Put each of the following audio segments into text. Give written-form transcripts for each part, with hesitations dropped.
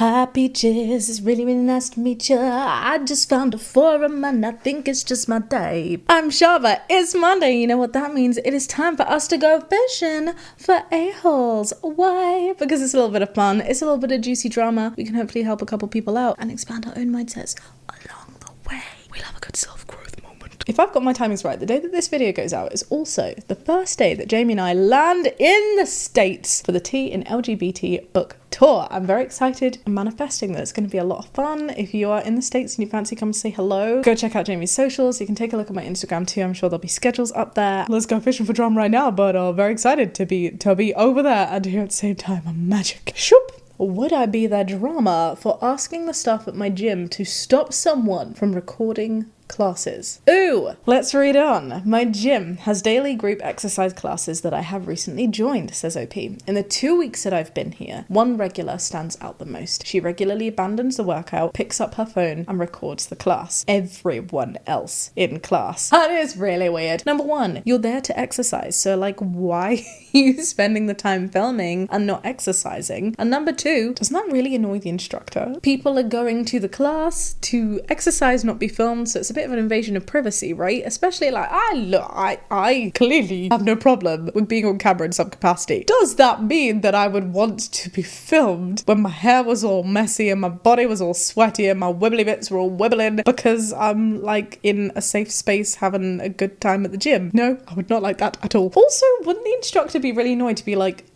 Hi peaches, it's really nice to meet ya. I just found a forum and I think it's just my type. I'm Shaaba, it's Monday, you know what that means. It is time for us to go fishing for a-holes. Why? Because it's a little bit of fun, it's a little bit of juicy drama. We can hopefully help a couple people out and expand our own mindsets along the way. We love a good self-growth moment. If I've got my timings right, the day that this video goes out is also the first day that Jamie and I land in the States for the T in LGBT book tour. I'm very excited and manifesting that it's going to be a lot of fun. If you are in the States and you fancy come say hello, go check out Jamie's socials. You can take a look at my Instagram too. I'm sure there'll be schedules up there. Let's go fishing for drama right now, but very excited to be over there and here at the same time. I'm magic. Shoop! Would I be that drama for asking the staff at my gym to stop someone from recording classes? Ooh, let's read on. My gym has daily group exercise classes that I have recently joined, says OP. In the 2 weeks that I've been here, one regular stands out the most. She regularly abandons the workout, picks up her phone and records the class. Everyone else in class. That is really weird. Number one, you're there to exercise, so like why are you spending the time filming and not exercising? And number two, doesn't that really annoy the instructor? People are going to the class to exercise, not be filmed, so it's a bit of an invasion of privacy, right? Especially like I clearly have no problem with being on camera in some capacity. Does that mean that I would want to be filmed when my hair was all messy and my body was all sweaty and my wibbly bits were all wibbling because I'm like in a safe space having a good time at the gym? No, I would not like that at all. Also, wouldn't the instructor be really annoyed to be like,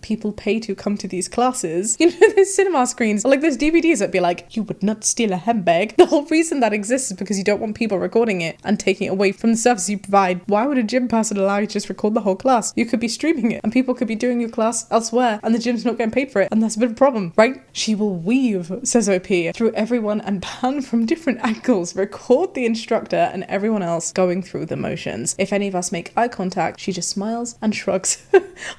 people pay to come to these classes? You know, there's cinema screens or like there's DVDs that'd be like, you would not steal a handbag. The whole reason that exists is because you don't want people recording it and taking it away from the service you provide. Why would a gym person allow you to just record the whole class? You could be streaming it and people could be doing your class elsewhere and the gym's not getting paid for it, and that's a bit of a problem, right? She will weave, says OP, through everyone and pan from different angles, record the instructor and everyone else going through the motions. If any of us make eye contact, she just smiles and shrugs.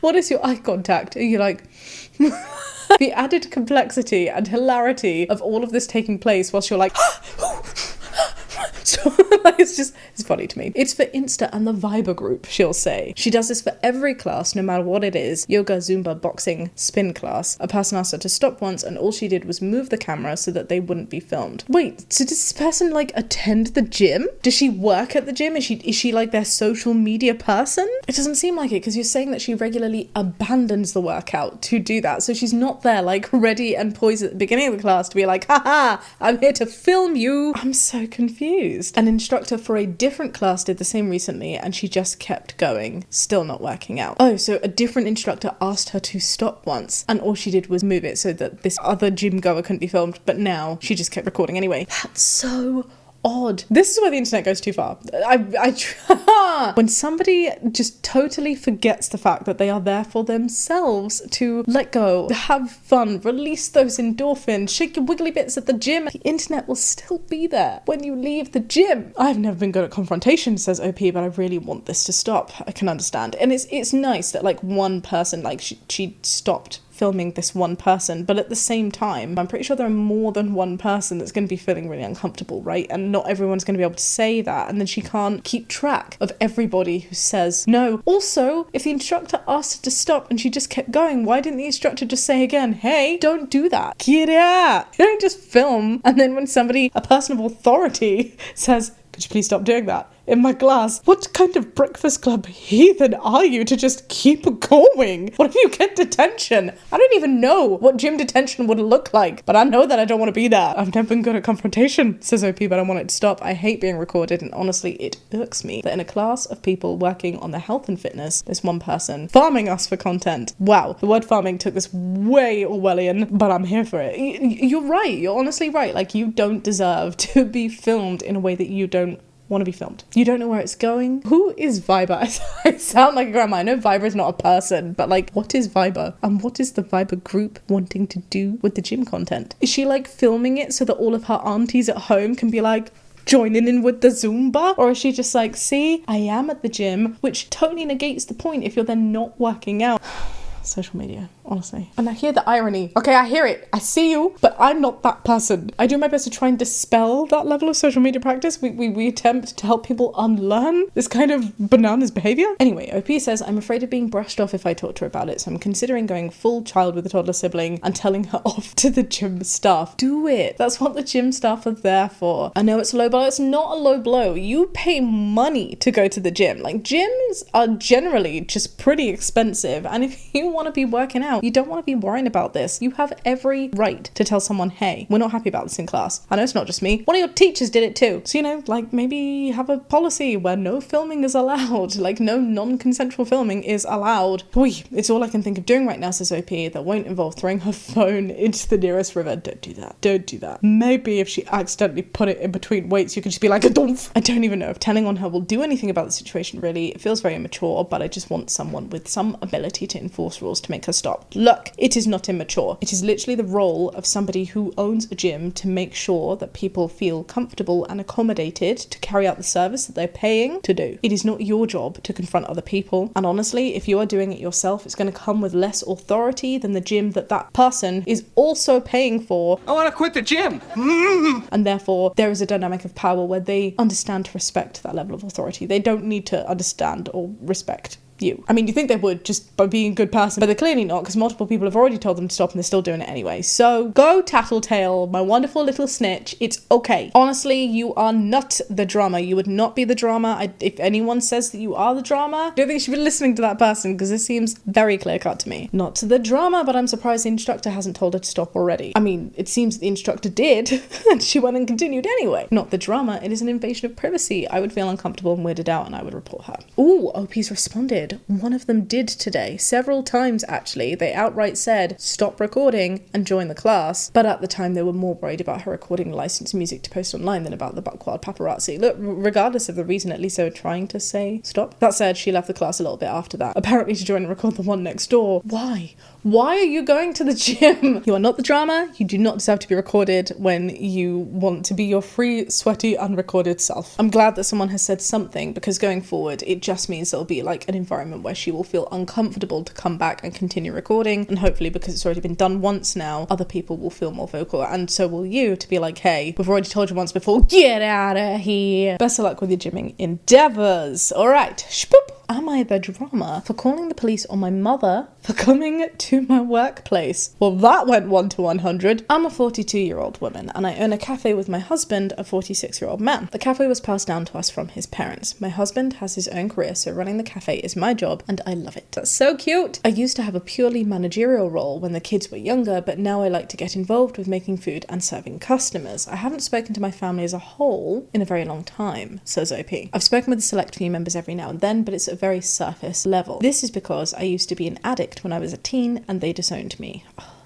What is your eye contact? Are you like... The added complexity and hilarity of all of this taking place whilst you're like... So like, it's funny to me. It's for Insta and the Viber group, she'll say. She does this for every class, no matter what it is. Yoga, Zumba, boxing, spin class. A person asked her to stop once and all she did was move the camera so that they wouldn't be filmed. Wait, so does this person like attend the gym? Does she work at the gym? Is she like their social media person? It doesn't seem like it because you're saying that she regularly abandons the workout to do that. So she's not there like ready and poised at the beginning of the class to be like, haha, I'm here to film you. I'm so confused. An instructor for a different class did the same recently and she just kept going, still not working out. Oh, so a different instructor asked her to stop once and all she did was move it so that this other gym goer couldn't be filmed, but now she just kept recording anyway. That's so odd. This is where the internet goes too far. When somebody just totally forgets the fact that they are there for themselves, to let go, have fun, release those endorphins, shake your wiggly bits at the gym, the internet will still be there when you leave the gym. I've never been good at confrontation, says OP, but I really want this to stop. I can understand. And it's nice that like one person, like she stopped filming this one person, but at the same time I'm pretty sure there are more than one person that's going to be feeling really uncomfortable, right? And not everyone's going to be able to say that, and then she can't keep track of everybody who says no. Also, if the instructor asked her to stop and she just kept going, why didn't the instructor just say again, hey, don't do that, get out? You don't just film and then when somebody, a person of authority, says, could you please stop doing that in my class? What kind of breakfast club heathen are you to just keep going? What if you get detention? I don't even know what gym detention would look like, but I know that I don't want to be there. I've never been good at confrontation, says OP, but I want it to stop. I hate being recorded, and honestly, it irks me that in a class of people working on their health and fitness, there's one person farming us for content. Wow, the word farming took this way Orwellian, but I'm here for it. You're right. You're honestly right. Like, you don't deserve to be filmed in a way that you don't want to be filmed. You don't know where it's going. Who is Viber? I sound like a grandma. I know Viber is not a person, but like, what is Viber? And what is the Viber group wanting to do with the gym content? Is she like filming it so that all of her aunties at home can be like, joining in with the Zumba? Or is she just like, see, I am at the gym, which totally negates the point if you're then not working out. Social media. honestly. And I hear the irony. Okay, I hear it. I see you, but I'm not that person. I do my best to try and dispel that level of social media practice. We attempt to help people unlearn this kind of bananas behavior. Anyway, OP says, I'm afraid of being brushed off if I talk to her about it, so I'm considering going full child with a toddler sibling and telling her off to the gym staff. Do it. That's what the gym staff are there for. I know it's a low blow. It's not a low blow. You pay money to go to the gym. Like, gyms are generally just pretty expensive, and if you want to be working out, you don't want to be worrying about this. You have every right to tell someone, hey, we're not happy about this in class. I know it's not just me. One of your teachers did it too. So, you know, like, maybe have a policy where no filming is allowed. Like, no non-consensual filming is allowed. Boy, it's all I can think of doing right now, says OP. That won't involve throwing her phone into the nearest river. Don't do that. Don't do that. Maybe if she accidentally put it in between weights, you could just be like, a dump. I don't even know if telling on her will do anything about the situation, really. It feels very immature, but I just want someone with some ability to enforce rules to make her stop. Look, it is not immature. It is literally the role of somebody who owns a gym to make sure that people feel comfortable and accommodated to carry out the service that they're paying to do. It is not your job to confront other people. And honestly, if you are doing it yourself, it's going to come with less authority than the gym that person is also paying for. I want to quit the gym. And therefore, there is a dynamic of power where they understand to respect that level of authority. They don't need to understand or respect you. I mean, you think they would just by being a good person, but they're clearly not, because multiple people have already told them to stop and they're still doing it anyway. So go Tattletale, my wonderful little snitch. It's okay. Honestly, you are not the drama. You would not be the drama. If anyone says that you are the drama, I don't think you should be listening to that person, because this seems very clear cut to me. Not the drama, but I'm surprised the instructor hasn't told her to stop already. I mean, it seems the instructor did, and she went and continued anyway. Not the drama. It is an invasion of privacy. I would feel uncomfortable and weirded out, and I would report her. Ooh, OP's responded. One of them did today, several times actually. They outright said, stop recording and join the class. But at the time, they were more worried about her recording licensed music to post online than about the buckwild paparazzi. Look, regardless of the reason, at least they were trying to say stop. That said, she left the class a little bit after that, apparently to join and record the one next door. Why? Why are you going to the gym? You are not the drama. You do not deserve to be recorded when you want to be your free, sweaty, unrecorded self. I'm glad that someone has said something, because going forward, it just means there'll be like an environment where she will feel uncomfortable to come back and continue recording. And hopefully, because it's already been done once now, other people will feel more vocal, and so will you, to be like, hey, we've already told you once before, get out of here. Best of luck with your gymming endeavors. All right, shpoop. Am I the drama for calling the police on my mother for coming to my workplace? Well, that went 1 to 100. I'm a 42-year-old woman, and I own a cafe with my husband, a 46-year-old man. The cafe was passed down to us from his parents. My husband has his own career, so running the cafe is my job, and I love it. That's so cute. I used to have a purely managerial role when the kids were younger, but now I like to get involved with making food and serving customers. I haven't spoken to my family as a whole in a very long time, says OP. I've spoken with a select few members every now and then, but it's a very surface level. This is because I used to be an addict when I was a teen and they disowned me.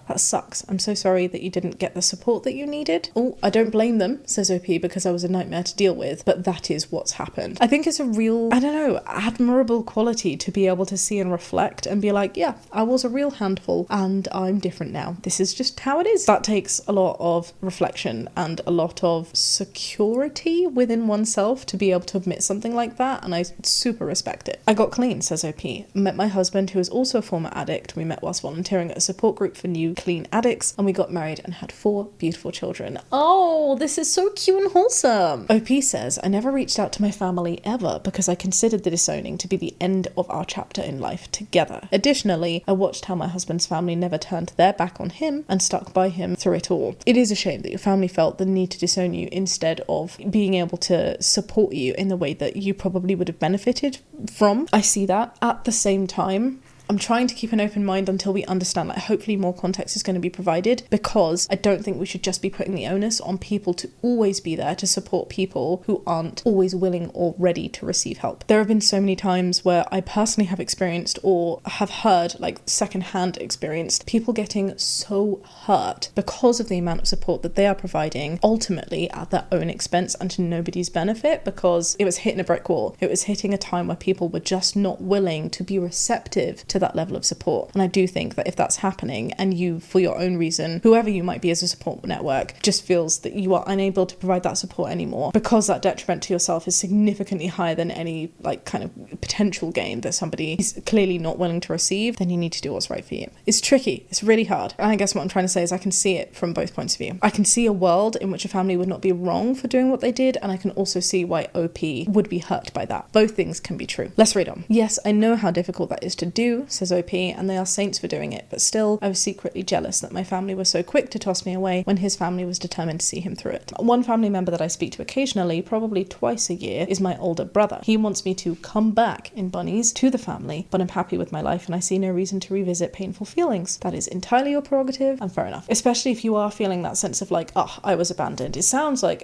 That sucks. I'm so sorry that you didn't get the support that you needed. Oh, I don't blame them, says OP, because I was a nightmare to deal with, but that is what's happened. I think it's a real, admirable quality to be able to see and reflect and be like, yeah, I was a real handful and I'm different now. This is just how it is. That takes a lot of reflection and a lot of security within oneself to be able to admit something like that, and I super respect it. I got clean, says OP. Met my husband, who is also a former addict. We met whilst volunteering at a support group for new clean addicts, and we got married and had 4 beautiful children. Oh, this is so cute and wholesome. OP says, I never reached out to my family ever because I considered the disowning to be the end of our chapter in life together. Additionally, I watched how my husband's family never turned their back on him and stuck by him through it all. It is a shame that your family felt the need to disown you instead of being able to support you in the way that you probably would have benefited from. I see that. At the same time, I'm trying to keep an open mind until we understand, like, hopefully more context is going to be provided, because I don't think we should just be putting the onus on people to always be there to support people who aren't always willing or ready to receive help. There have been so many times where I personally have experienced or have heard, like, secondhand experienced people getting so hurt because of the amount of support that they are providing, ultimately at their own expense and to nobody's benefit, because it was hitting a brick wall. It was hitting a time where people were just not willing to be receptive to to that level of support. And I do think that if that's happening and you, for your own reason, whoever you might be as a support network, just feels that you are unable to provide that support anymore because that detriment to yourself is significantly higher than any like kind of potential gain that somebody is clearly not willing to receive, then you need to do what's right for you. It's tricky. It's really hard. And I guess what I'm trying to say is I can see it from both points of view. I can see a world in which a family would not be wrong for doing what they did, and I can also see why OP would be hurt by that. Both things can be true. Let's read on. Yes, I know how difficult that is to do, says OP, and they are saints for doing it, but still, I was secretly jealous that my family was so quick to toss me away when his family was determined to see him through it. One family member that I speak to occasionally, probably twice a year, is my older brother. He wants me to come back in bunnies to the family, but I'm happy with my life and I see no reason to revisit painful feelings. That is entirely your prerogative and fair enough. Especially if you are feeling that sense of like, oh, I was abandoned. It sounds like,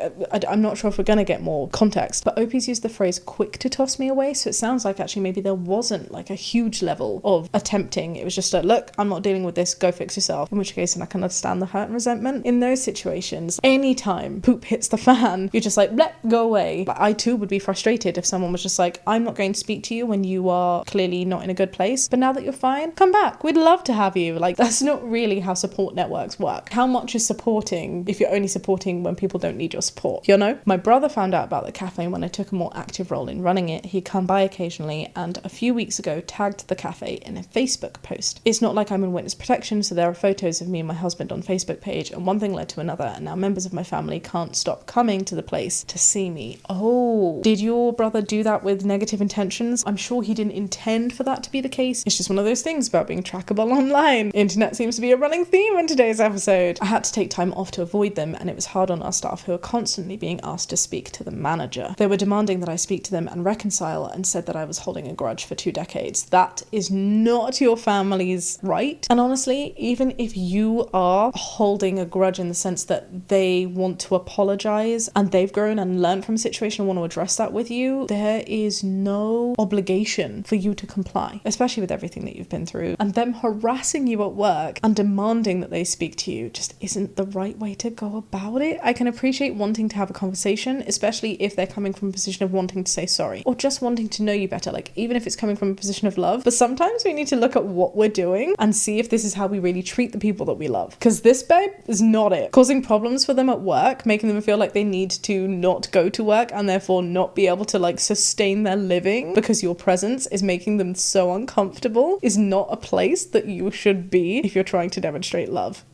I'm not sure if we're going to get more context, but OP's used the phrase quick to toss me away, so it sounds like actually maybe there wasn't like a huge level of attempting. It was just like, look, I'm not dealing with this, go fix yourself. In which case, and I can understand the hurt and resentment. In those situations, anytime poop hits the fan, you're just like, let go away. But I too would be frustrated if someone was just like, I'm not going to speak to you when you are clearly not in a good place, but now that you're fine, come back. We'd love to have you. Like, that's not really how support networks work. How much is supporting if you're only supporting when people don't need your support? You know? My brother found out about the cafe when I took a more active role in running it. He'd come by occasionally and a few weeks ago tagged the cafe in a Facebook post. It's not like I'm in witness protection, so there are photos of me and my husband on Facebook page, and one thing led to another, and now members of my family can't stop coming to the place to see me. Oh, did your brother do that with negative intentions? I'm sure he didn't intend for that to be the case. It's just one of those things about being trackable online. Internet seems to be a running theme in today's episode. I had to take time off to avoid them, and it was hard on our staff who are constantly being asked to speak to the manager. They were demanding that I speak to them and reconcile, and said that I was holding a grudge for 2 decades. That is not your family's right. And honestly, even if you are holding a grudge in the sense that they want to apologize and they've grown and learned from a situation and want to address that with you, there is no obligation for you to comply, especially with everything that you've been through. And them harassing you at work and demanding that they speak to you just isn't the right way to go about it. I can appreciate wanting to have a conversation, especially if they're coming from a position of wanting to say sorry or just wanting to know you better, like even if it's coming from a position of love. But sometimes we need to look at what we're doing and see if this is how we really treat the people that we love, because this, babe, is not it. Causing problems for them at work, making them feel like they need to not go to work and therefore not be able to like sustain their living because your presence is making them so uncomfortable, is not a place that you should be if you're trying to demonstrate love.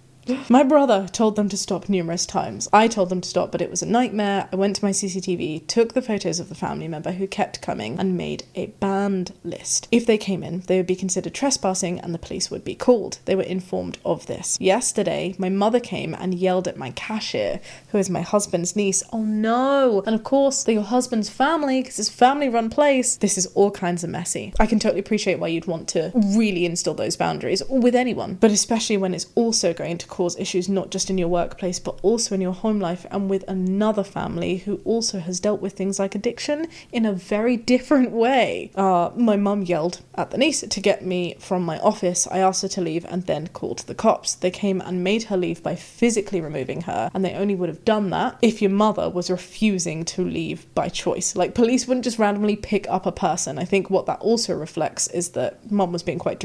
My brother told them to stop numerous times. I told them to stop, but it was a nightmare. I went to my CCTV, took the photos of the family member who kept coming, and made a banned list. If they came in, they would be considered trespassing and the police would be called. They were informed of this. Yesterday, my mother came and yelled at my cashier, who is my husband's niece. Oh no! And of course, they're your husband's family, because it's a family-run place. This is all kinds of messy. I can totally appreciate why you'd want to really instill those boundaries with anyone, but especially when it's also going to cause issues not just in your workplace but also in your home life and with another family who also has dealt with things like addiction in a very different way. My mum yelled at the niece to get me from my office. I asked her to leave and then called the cops. They came and made her leave by physically removing her, and they only would have done that if your mother was refusing to leave by choice. Like, police wouldn't just randomly pick up a person. I think what that also reflects is that mum was being quite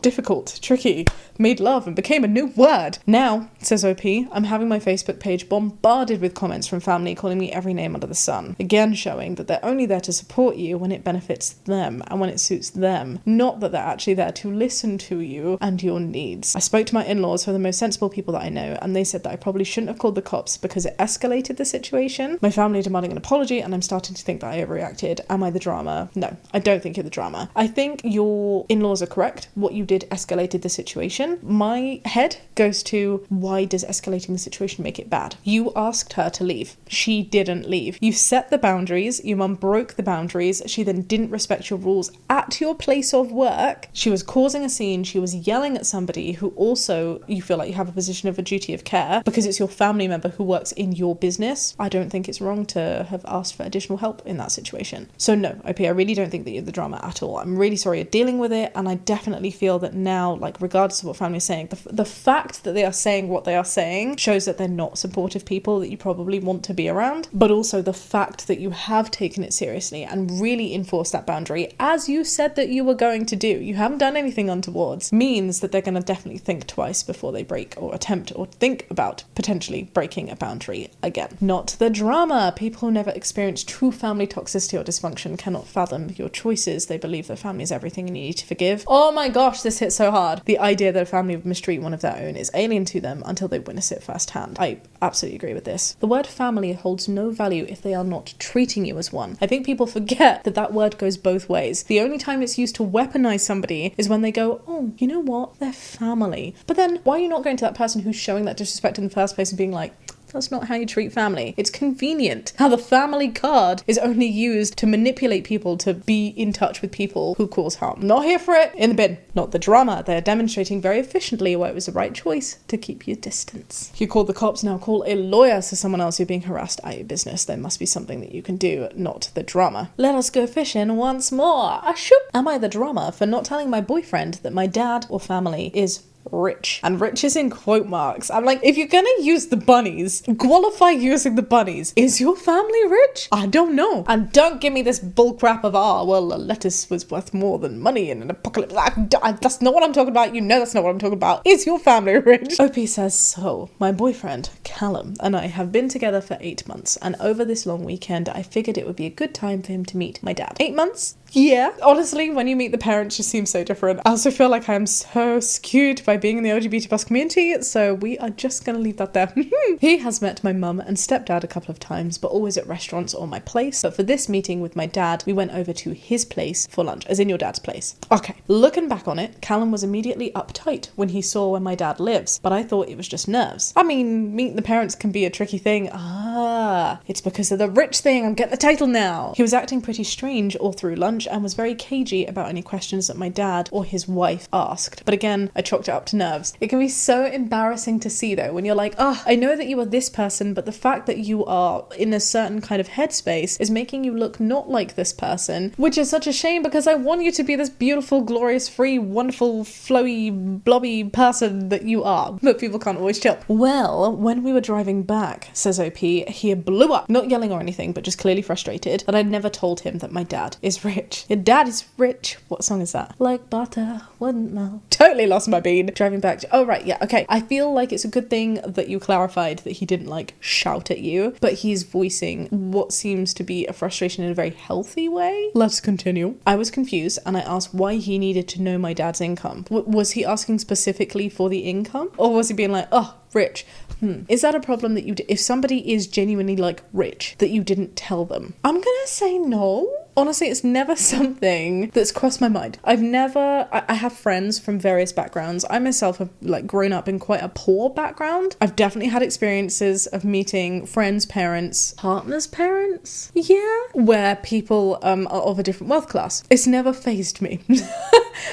difficult, tricky, made love and became a new word. Now, says OP, I'm having my Facebook page bombarded with comments from family calling me every name under the sun. Again, showing that they're only there to support you when it benefits them and when it suits them, not that they're actually there to listen to you and your needs. I spoke to my in-laws, who are the most sensible people that I know, and they said that I probably shouldn't have called the cops because it escalated the situation. My family are demanding an apology, and I'm starting to think that I overreacted. Am I the drama? No, I don't think you're the drama. I think your in-laws are correct. What you did escalated the situation. My head goes to, why does escalating the situation make it bad? You asked her to leave. She didn't leave. You set the boundaries. Your mum broke the boundaries. She then didn't respect your rules at your place of work. She was causing a scene. She was yelling at somebody who also you feel like you have a position of a duty of care because it's your family member who works in your business. I don't think it's wrong to have asked for additional help in that situation. So no, OP, I really don't think that you're the drama at all. I'm really sorry you're dealing with it, and I definitely definitely feel that now, like, regardless of what family is saying, the fact that they are saying what they are saying shows that they're not supportive people that you probably want to be around, but also the fact that you have taken it seriously and really enforced that boundary, as you said that you were going to do. You haven't done anything untowards, means that they're going to definitely think twice before they break or attempt or think about potentially breaking a boundary again. Not the drama. People who never experience true family toxicity or dysfunction cannot fathom your choices. They believe their family is everything and you need to forgive. Oh my gosh, this hits so hard. The idea that a family would mistreat one of their own is alien to them until they witness it firsthand. I absolutely agree with this. The word family holds no value if they are not treating you as one. I think people forget that that word goes both ways. The only time it's used to weaponize somebody is when they go, oh, you know what? They're family. But then why are you not going to that person who's showing that disrespect in the first place and being like, that's not how you treat family. It's convenient how the family card is only used to manipulate people to be in touch with people who cause harm. Not here for it. In the bin. Not the drama. They are demonstrating very efficiently why it was the right choice to keep your distance. You called the cops, now call a lawyer. So someone else you're being harassed at your business. There must be something that you can do, not the drama. Let us go fishing once more. Am I the drama for not telling my boyfriend that my dad or family is rich? And rich is in quote marks. I'm like, if you're gonna use the bunnies, qualify using the bunnies. Is your family rich? I don't know. And don't give me this bullcrap of, well, a lettuce was worth more than money in an apocalypse. That's not what I'm talking about. You know that's not what I'm talking about. Is your family rich? OP says, so my boyfriend, Callum, and I have been together for 8 months, and over this long weekend, I figured it would be a good time for him to meet my dad. 8 months? Yeah. Honestly, when you meet the parents, just seems so different. I also feel like I'm so skewed by being in the LGBT plus community, so we are just gonna leave that there. He has met my mum and stepdad a couple of times, but always at restaurants or my place. But for this meeting with my dad, we went over to his place for lunch, as in your dad's place. Okay, looking back on it, Callum was immediately uptight when he saw where my dad lives, but I thought it was just nerves. I mean, meeting the parents can be a tricky thing. It's because of the rich thing. I'm getting the title now. He was acting pretty strange all through lunch and was very cagey about any questions that my dad or his wife asked. But again, I chalked it up to nerves. It can be so embarrassing to see though, when you're like, I know that you are this person, but the fact that you are in a certain kind of headspace is making you look not like this person, which is such a shame because I want you to be this beautiful, glorious, free, wonderful, flowy, blobby person that you are. But people can't always chill. Well, when we were driving back, says OP, he blew up, not yelling or anything, but just clearly frustrated that I'd never told him that my dad is rich. Your dad is rich. What song is that? Like butter wouldn't melt. Totally lost my bean. Driving back to, oh right, yeah, okay. I feel like it's a good thing that you clarified that he didn't like shout at you, but he's voicing what seems to be a frustration in a very healthy way. Let's continue. I was confused and I asked why he needed to know my dad's income. Was he asking specifically for the income? Or was he being like, rich? Is that a problem that if somebody is genuinely like rich, that you didn't tell them? I'm gonna say no. Honestly, it's never something that's crossed my mind. I have friends from various backgrounds. I myself have like grown up in quite a poor background. I've definitely had experiences of meeting friends' parents, partners' parents, where people are of a different wealth class. It's never fazed me.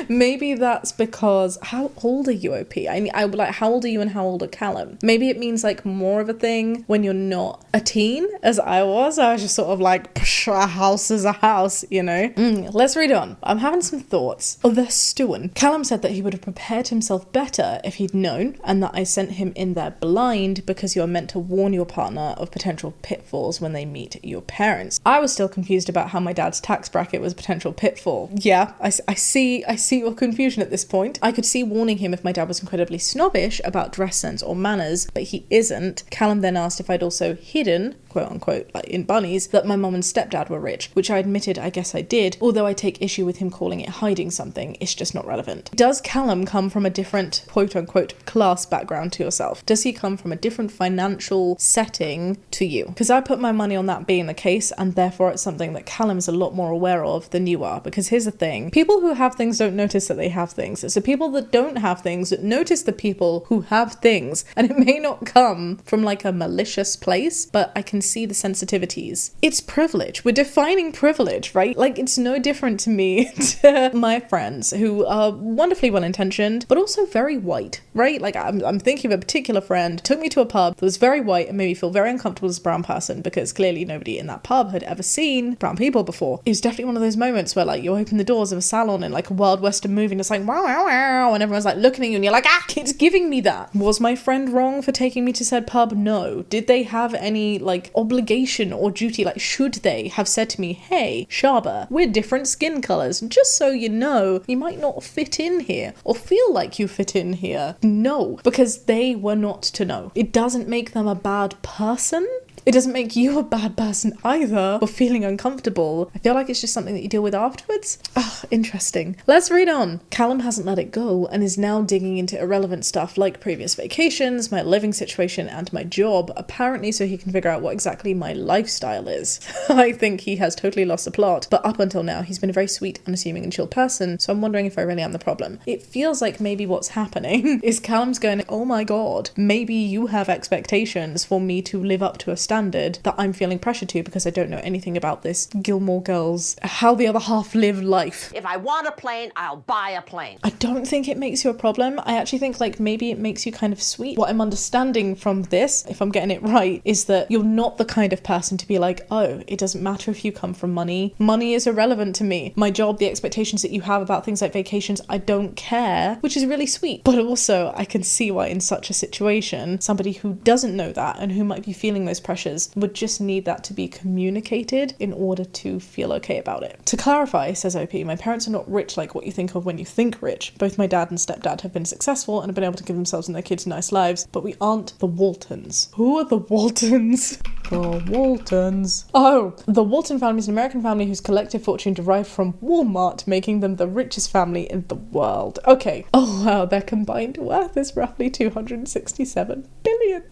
Maybe that's because, how old are you, OP? I mean, how old are you and how old are Callum? Maybe it means like more of a thing when you're not a teen, as I was. I was just sort of like, a house is a house, you know? Let's read on. I'm having some thoughts. They're stewing. Callum said that he would have prepared himself better if he'd known, and that I sent him in there blind because you're meant to warn your partner of potential pitfalls when they meet your parents. I was still confused about how my dad's tax bracket was a potential pitfall. Yeah, I see your confusion at this point. I could see warning him if my dad was incredibly snobbish about dress sense or manners, but he isn't. Callum then asked if I'd also hidden, quote unquote, like in bunnies, that my mum and stepdad were rich, which I admitted I guess I did, although I take issue with him calling it hiding something. It's just not relevant. Does Callum come from a different, quote unquote, class background to yourself? Does he come from a different financial setting to you? Because I put my money on that being the case, and therefore it's something that Callum is a lot more aware of than you are. Because here's the thing, people who have things don't notice that they have things. It's the people that don't have things that notice the people who have things, and it may not come from like a malicious place, but I can can see the sensitivities. It's privilege. We're defining privilege, right? Like, it's no different to me to my friends who are wonderfully well-intentioned, but also very white, right? Like, I'm thinking of a particular friend, took me to a pub that was very white and made me feel very uncomfortable as a brown person, because clearly nobody in that pub had ever seen brown people before. It was definitely one of those moments where, like, you open the doors of a salon in like a Wild Western movie and it's like, wow, wow, wow, and everyone's like looking at you and you're like, ah, it's giving me that. Was my friend wrong for taking me to said pub? No. Did they have any like obligation or duty? Like, should they have said to me, hey, Shaaba, we're different skin colours, just so you know, you might not fit in here or feel like you fit in here? No, because they were not to know. It doesn't make them a bad person. It doesn't make you a bad person either for feeling uncomfortable. I feel like it's just something that you deal with afterwards. Ah, interesting. Let's read on. Callum hasn't let it go and is now digging into irrelevant stuff like previous vacations, my living situation, and my job, apparently so he can figure out what exactly my lifestyle is. I think he has totally lost the plot, but up until now he's been a very sweet, unassuming and chill person, so I'm wondering if I really am the problem. It feels like maybe what's happening is Callum's going, oh my god, maybe you have expectations for me to live up to a standard that I'm feeling pressure to because I don't know anything about this Gilmore Girls, how the other half live life. If I want a plane, I'll buy a plane. I don't think it makes you a problem. I actually think like maybe it makes you kind of sweet. What I'm understanding from this, if I'm getting it right, is that you're not the kind of person to be like, oh, it doesn't matter if you come from money. Money is irrelevant to me. My job, the expectations that you have about things like vacations, I don't care, which is really sweet. But also I can see why in such a situation, somebody who doesn't know that and who might be feeling those pressures would just need that to be communicated in order to feel okay about it. To clarify, says OP, my parents are not rich like what you think of when you think rich. Both my dad and stepdad have been successful and have been able to give themselves and their kids nice lives, but we aren't the Waltons. Who are the Waltons? The Waltons. Oh, the Walton family is an American family whose collective fortune derived from Walmart, making them the richest family in the world. Okay. Oh wow, their combined worth is roughly 267 billion.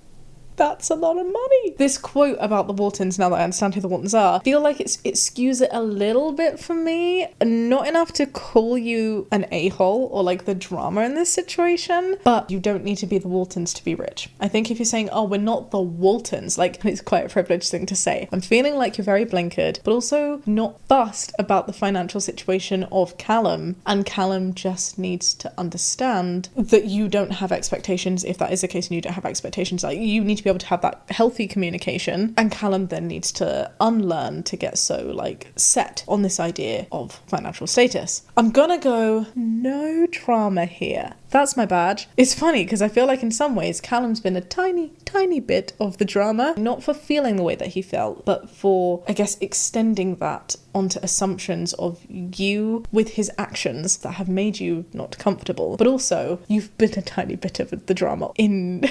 That's a lot of money. This quote about the Waltons, now that I understand who the Waltons are, I feel like it skews it a little bit for me. Not enough to call you an a-hole or like the drama in this situation, but you don't need to be the Waltons to be rich. I think if you're saying, oh, we're not the Waltons, like, it's quite a privileged thing to say. I'm feeling like you're very blinkered, but also not fussed about the financial situation of Callum, and Callum just needs to understand that you don't have expectations. If that is the case and you don't have expectations, like, you need to be able to have that healthy communication, and Callum then needs to unlearn to get so like set on this idea of financial status. I'm gonna go no drama here. That's my badge. It's funny because I feel like in some ways Callum's been a tiny bit of the drama, not for feeling the way that he felt, but for, I guess, extending that onto assumptions of you with his actions that have made you not comfortable. But also, you've been a tiny bit of the drama in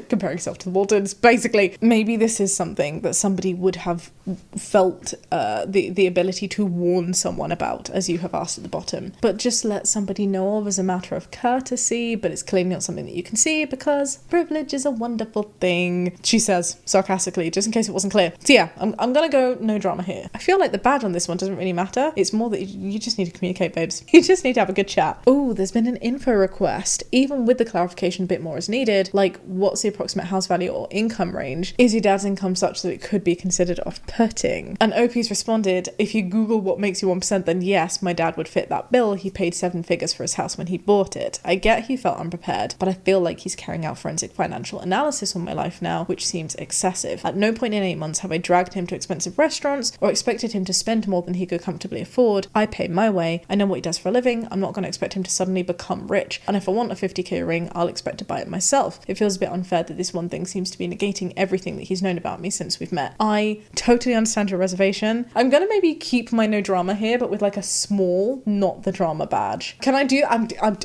comparing yourself to the Waltons. Basically, maybe this is something that somebody would have felt the ability to warn someone about, as you have asked at the bottom, but just let somebody know of as a matter of courtesy. But it's clearly not something that you can see because privilege is a wonderful thing, she says sarcastically, just in case it wasn't clear. So yeah, I'm gonna go no drama here. I feel like the badge on this one doesn't really matter. It's more that you just need to communicate, babes. You just need to have a good chat. Oh, there's been an info request. Even with the clarification, a bit more is needed. Like, what's the approximate house value or income range? Is your dad's income such that it could be considered off-putting? And OP's responded, if you Google what makes you 1%, then yes, my dad would fit that bill. He paid 7 figures for his house when he bought it. I get he felt unprepared, but I feel like he's carrying out forensic financial analysis on my life now, which seems excessive. At no point in 8 months have I dragged him to expensive restaurants or expected him to spend more than he could comfortably afford. I pay my way. I know what he does for a living. I'm not going to expect him to suddenly become rich. And if I want a 50k ring, I'll expect to buy it myself. It feels a bit unfair that this one thing seems to be negating everything that he's known about me since we've met. I totally understand your reservation. I'm going to maybe keep my no drama here, but with like a small, not the drama badge. Can I do,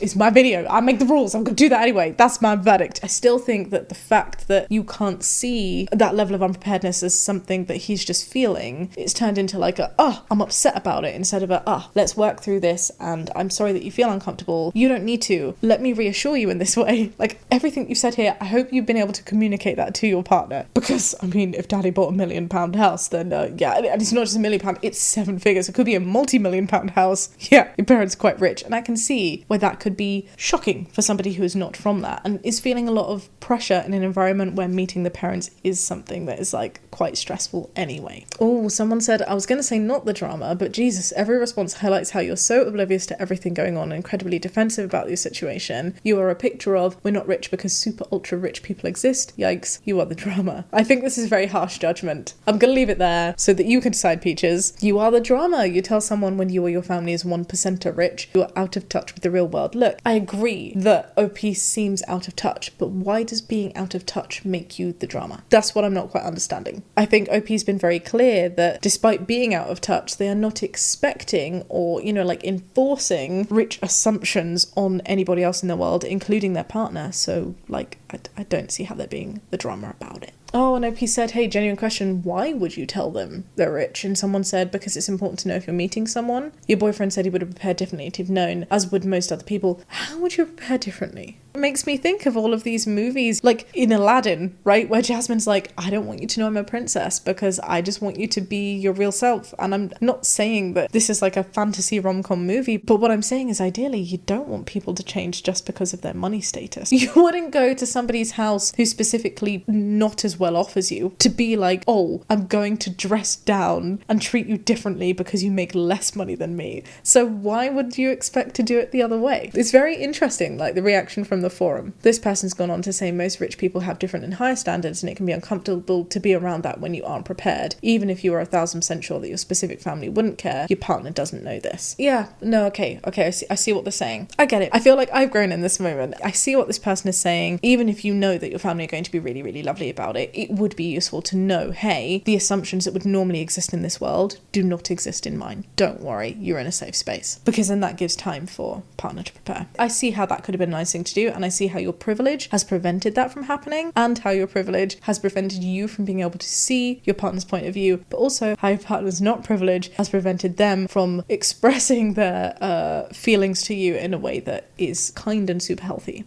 it's my video. I make the rules. I'm going to do that anyway. That's my verdict. I still think that the fact that you can't see that level of unpreparedness as something that he's just feeling, it's turned into like a, oh, I'm upset about it, instead of a, oh, let's work through this and I'm sorry that you feel uncomfortable. You don't need to. Let me reassure you in this way. Like, everything you've said here, I hope hope you've been able to communicate that to your partner. Because, I mean, if daddy bought £1 million house, then yeah, and it's not just £1 million, it's 7 figures. It could be a multi-million pound house. Yeah, your parents are quite rich. And I can see where that could be shocking for somebody who is not from that and is feeling a lot of pressure in an environment where meeting the parents is something that is like quite stressful anyway. Oh, someone said, I was going to say not the drama, but Jesus, every response highlights how you're so oblivious to everything going on and incredibly defensive about your situation. You are a picture of, we're not rich because super ultra rich people exist. Yikes, you are the drama. I think this is very harsh judgment. I'm going to leave it there so that you can decide, Peaches. You are the drama. You tell someone when you or your family is 1% rich, you are out of touch with the real world. Look, I agree that OP seems out of touch, but why does being out of touch make you the drama? That's what I'm not quite understanding. I think OP's been very clear that despite being out of touch, they are not expecting or, you know, like enforcing rich assumptions on anybody else in the world, including their partner. So, like, I don't see how they're being the drama about it. Oh, and OP said, hey, genuine question, why would you tell them they're rich? And someone said, because it's important to know if you're meeting someone. Your boyfriend said he would have prepared differently if he'd known, as would most other people. How would you prepare differently? It makes me think of all of these movies, like in Aladdin, right? Where Jasmine's like, I don't want you to know I'm a princess because I just want you to be your real self. And I'm not saying that this is like a fantasy rom-com movie, but what I'm saying is ideally you don't want people to change just because of their money status. You wouldn't go to somebody's house who's specifically not as well off as you to be like, oh, I'm going to dress down and treat you differently because you make less money than me. So why would you expect to do it the other way? It's very interesting, like the reaction from the forum. This person's gone on to say most rich people have different and higher standards and it can be uncomfortable to be around that when you aren't prepared. Even if you are 1,000% sure that your specific family wouldn't care, your partner doesn't know this. Yeah, no, okay, I see what they're saying. I get it. I feel like I've grown in this moment. I see what this person is saying. Even if you know that your family are going to be really, really lovely about it, it would be useful to know, hey, the assumptions that would normally exist in this world do not exist in mine. Don't worry, you're in a safe space. Because then that gives time for partner to prepare. I see how that could have been a nice thing to do, and I see how your privilege has prevented that from happening, and how your privilege has prevented you from being able to see your partner's point of view, but also how your partner's not privilege has prevented them from expressing their feelings to you in a way that is kind and super healthy.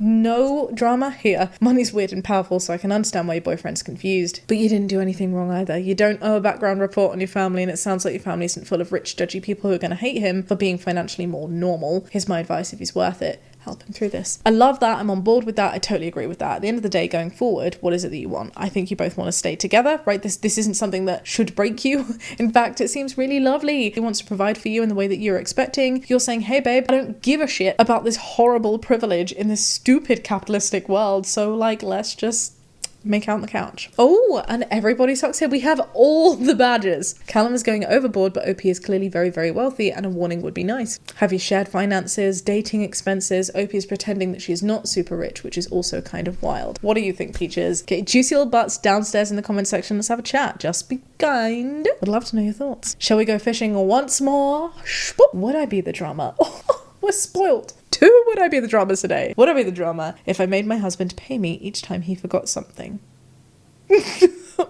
No drama here. Money's weird and powerful, so I can understand why your boyfriend's confused. But you didn't do anything wrong either. You don't owe a background report on your family, and it sounds like your family isn't full of rich, judgy people who are going to hate him for being financially more normal. Here's my advice if he's worth it. Help him through this. I love that. I'm on board with that. I totally agree with that. At the end of the day, going forward, what is it that you want? I think you both want to stay together, right? This isn't something that should break you. In fact, it seems really lovely. He wants to provide for you in the way that you're expecting. You're saying, hey babe, I don't give a shit about this horrible privilege in this stupid capitalistic world. So like, let's just make out on the couch. Oh, and everybody sucks here. We have all the badges. Callum is going overboard, but OP is clearly very, very wealthy, and a warning would be nice. Have you shared finances, dating expenses? OP is pretending that she's not super rich, which is also kind of wild. What do you think, Peaches? Get your juicy little butts downstairs in the comment section. Let's have a chat. Just be kind. Would love to know your thoughts. Shall we go fishing once more? Would I be the drama? We're spoiled. 2 would I be the drama today? Would I be the drama if I made my husband pay me each time he forgot something?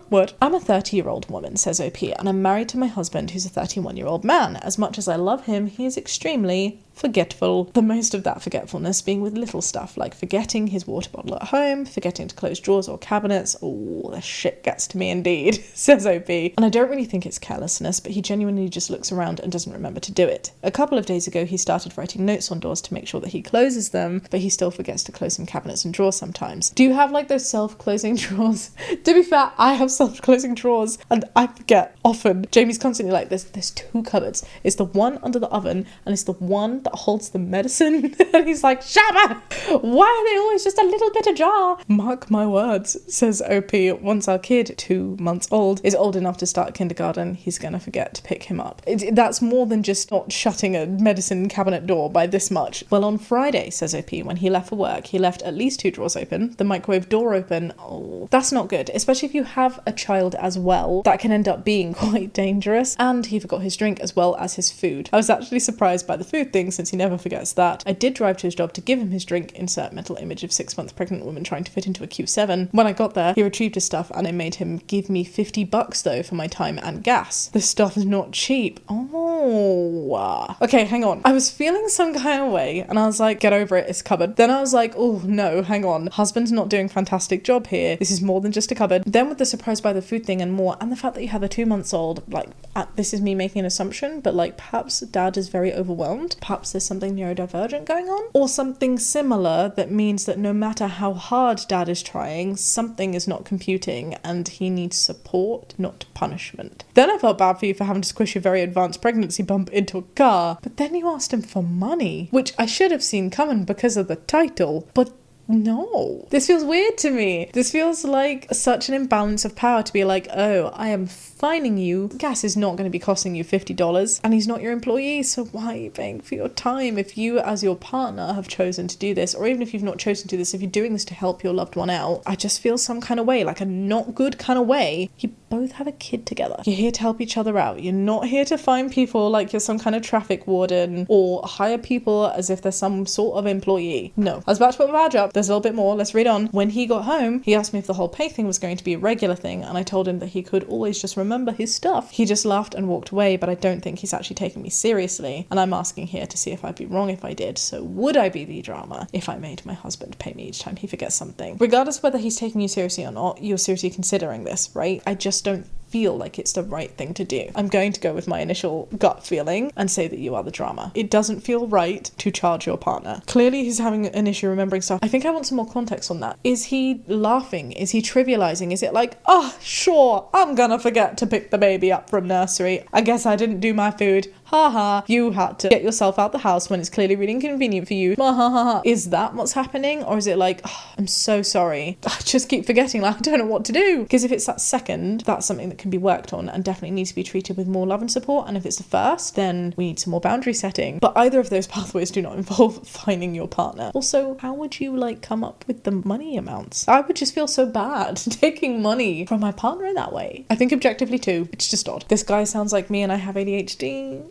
What? I'm a 30-year-old woman, says OP, and I'm married to my husband who's a 31-year-old man. As much as I love him, he is extremely forgetful. The most of that forgetfulness being with little stuff like forgetting his water bottle at home, forgetting to close drawers or cabinets. Oh, the shit gets to me indeed, says OP. And I don't really think it's carelessness, but he genuinely just looks around and doesn't remember to do it. A couple of days ago, he started writing notes on doors to make sure that he closes them, but he still forgets to close some cabinets and drawers sometimes. Do you have like those self-closing drawers? To be fair, I have self-closing drawers and I forget often. Jamie's constantly like, there's 2 cupboards. It's the one under the oven and it's the one that holds the medicine. And he's like, Shaaba, why are they always just a little bit ajar? Mark my words, says OP. Once our kid, 2 months old, is old enough to start kindergarten, he's gonna forget to pick him up. That's more than just not shutting a medicine cabinet door by this much. Well, on Friday, says OP, when he left for work, he left at least 2 drawers open, the microwave door open. Oh, that's not good, especially if you have a child as well. That can end up being quite dangerous. And he forgot his drink as well as his food. I was actually surprised by the food thing, since he never forgets that. I did drive to his job to give him his drink, insert mental image of 6-month pregnant woman trying to fit into a Q7. When I got there, he retrieved his stuff and I made him give me $50 though for my time and gas. This stuff is not cheap. Oh. Okay, hang on. I was feeling some kind of way and I was like, get over it, it's a cupboard. Then I was like, oh no, hang on. Husband's not doing a fantastic job here. This is more than just a cupboard. Then with the surprise by the food thing and more, and the fact that you have a 2-month-old, like, this is me making an assumption, but like perhaps dad is very overwhelmed. Perhaps there's something neurodivergent going on or something similar that means that no matter how hard dad is trying, something is not computing and he needs support, not punishment. Then I felt bad for you for having to squish your very advanced pregnancy bump into a car, but then you asked him for money, which I should have seen coming because of the title, but no. This feels weird to me. This feels like such an imbalance of power to be like, oh, I am fining you. Gas is not going to be costing you $50 and he's not your employee, so why are you paying for your time? If you as your partner have chosen to do this, or even if you've not chosen to do this, if you're doing this to help your loved one out, I just feel some kind of way, like a not good kind of way. You both have a kid together. You're here to help each other out. You're not here to find people like you're some kind of traffic warden or hire people as if they're some sort of employee. No. I was about to put my badge up. There's a little bit more. Let's read on. When he got home, he asked me if the whole pay thing was going to be a regular thing, and I told him that he could always just remember his stuff. He just laughed and walked away, but I don't think he's actually taking me seriously, and I'm asking here to see if I'd be wrong if I did. So would I be the drama if I made my husband pay me each time he forgets something? Regardless of whether he's taking you seriously or not, you're seriously considering this, right? I just don't feel like it's the right thing to do. I'm going to go with my initial gut feeling and say that you are the drama. It doesn't feel right to charge your partner. Clearly he's having an issue remembering stuff. I think I want some more context on that. Is he laughing? Is he trivializing? Is it like, oh, sure, I'm gonna forget to pick the baby up from nursery. I guess I didn't do my food. Ha ha, you had to get yourself out the house when it's clearly really inconvenient for you. Ha ha ha. Is that what's happening? Or is it like, oh, I'm so sorry, I just keep forgetting, like I don't know what to do? Because if it's that second, that's something that can be worked on and definitely needs to be treated with more love and support. And if it's the first, then we need some more boundary setting. But either of those pathways do not involve finding your partner. Also, how would you like come up with the money amounts? I would just feel so bad taking money from my partner in that way. I think objectively too, it's just odd. This guy sounds like me and I have ADHD.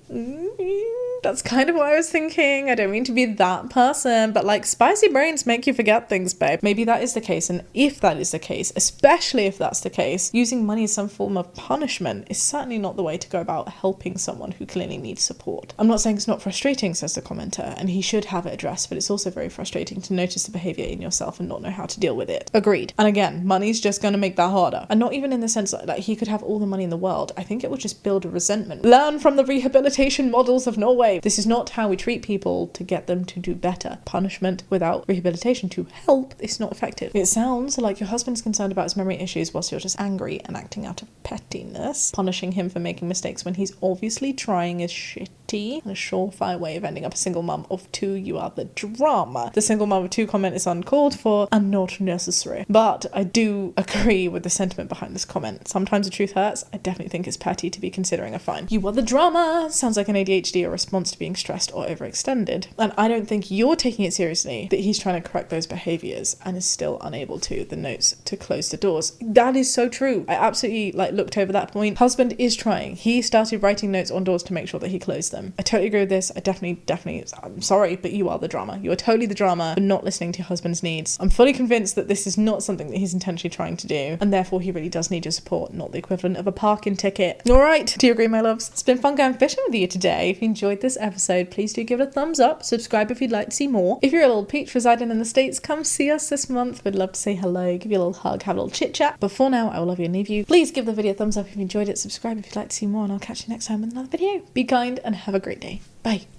That's kind of what I was thinking. I don't mean to be that person, but like spicy brains make you forget things, babe. Maybe that is the case, and if that is the case, especially if that's the case, using money as some form of punishment is certainly not the way to go about helping someone who clearly needs support. I'm not saying it's not frustrating, says the commenter, and he should have it addressed, but it's also very frustrating to notice the behaviour in yourself and not know how to deal with it. Agreed. And again, money's just going to make that harder. And not even in the sense that like he could have all the money in the world. I think it would just build a resentment. Learn from the rehabilitation models of Norway. This is not how we treat people to get them to do better. Punishment without rehabilitation to help is not effective. It sounds like your husband's concerned about his memory issues whilst you're just angry and acting out of pettiness, punishing him for making mistakes when he's obviously trying his shit. And a surefire way of ending up a single mum of 2. You are the drama. The single mum of 2 comment is uncalled for and not necessary. But I do agree with the sentiment behind this comment. Sometimes the truth hurts. I definitely think it's petty to be considering a fine. You are the drama sounds like an ADHD or response to being stressed or overextended. And I don't think you're taking it seriously that he's trying to correct those behaviours and is still unable to. The notes to close the doors. That is so true. I absolutely looked over that point. Husband is trying. He started writing notes on doors to make sure that he closed them. I totally agree with this. I definitely, I'm sorry, but you are the drama. You are totally the drama for not listening to your husband's needs. I'm fully convinced that this is not something that he's intentionally trying to do, and therefore he really does need your support, not the equivalent of a parking ticket. All right, do you agree, my loves? It's been fun going fishing with you today. If you enjoyed this episode, please do give it a thumbs up. Subscribe if you'd like to see more. If you're a little peach residing in the States, come see us this month. We'd love to say hello, give you a little hug, have a little chit chat. But for now, I will love you and leave you. Please give the video a thumbs up if you enjoyed it. Subscribe if you'd like to see more, and I'll catch you next time with another video. Be kind and have a great day. Bye.